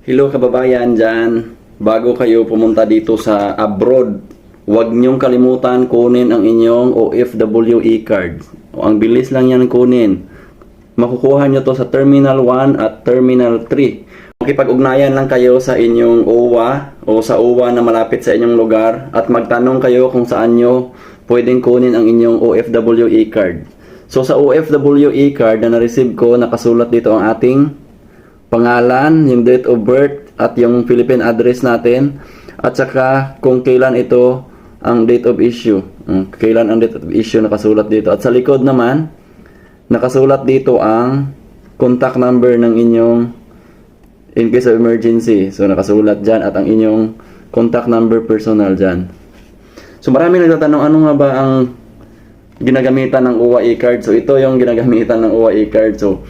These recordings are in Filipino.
Hello kababayan dyan. Bago kayo pumunta dito sa abroad, huwag niyong kalimutan kunin ang inyong OFW e-card. Ang bilis lang yan kunin. Makukuha nyo to sa Terminal 1 at Terminal 3. Makipag-ugnayan lang kayo sa inyong OWA o sa OWA na malapit sa inyong lugar at magtanong kayo kung saan nyo pwedeng kunin ang inyong OFW e-card. So sa OFW e-card na na-receive ko, nakasulat dito ang ating pangalan, yung date of birth at yung Philippine address natin, at saka kung kailan ito ang date of issue. Kailan ang date of issue nakasulat dito. At sa likod naman, nakasulat dito ang contact number ng inyong in case of emergency. So nakasulat dyan at ang inyong contact number personal dyan. So marami nagtatanong, ano nga ba ang ginagamitan ng OWA e-card? So ito yung ginagamitan ng OWA e-card. So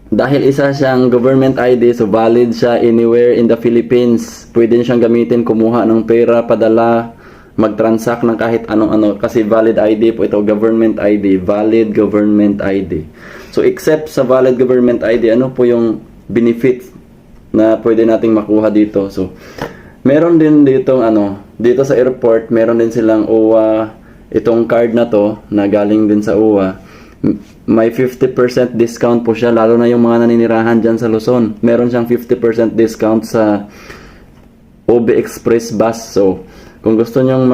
dahil isa siyang government ID, so valid siya anywhere in the Philippines. Pwede siyang gamitin, kumuha ng pera, padala, mag-transact ng kahit anong-ano. Kasi valid ID po ito, government ID. Valid government ID. So except sa valid government ID, ano po yung benefit na pwede nating makuha dito? So meron din dito, dito sa airport, meron din silang OWA, itong card na to, na galing din sa OWA. May 50% discount po siya, lalo na yung mga naninirahan dyan sa Luzon. Meron siyang 50% discount sa OB Express bus. So, kung gusto nyong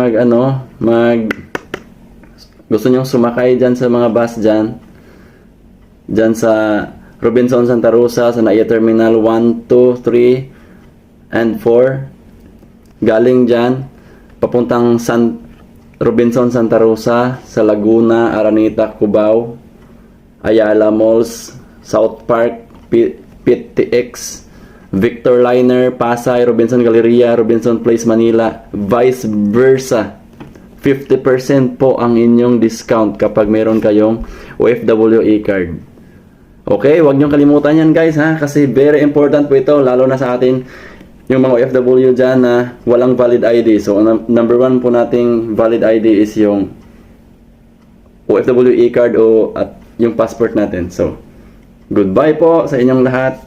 gusto nyong sumakay dyan sa mga bus dyan sa Robinson Santa Rosa, sa NAIA Terminal 1, 2, 3, and 4, galing dyan, papuntang Robinson Santa Rosa, sa Laguna, Araneta, Cubao, Ayala Malls, South Park, PTX, Victor Liner, Pasay, Robinson Galleria, Robinson Place, Manila, vice versa. 50% po ang inyong discount kapag meron kayong OFW e-card. Okay, huwag niyong kalimutan yan guys ha, kasi very important po ito, lalo na sa atin yung mga OFW dyan na walang valid ID. So number 1 po nating valid ID is yung OFW e-card at yung passport natin. So goodbye po sa inyong lahat.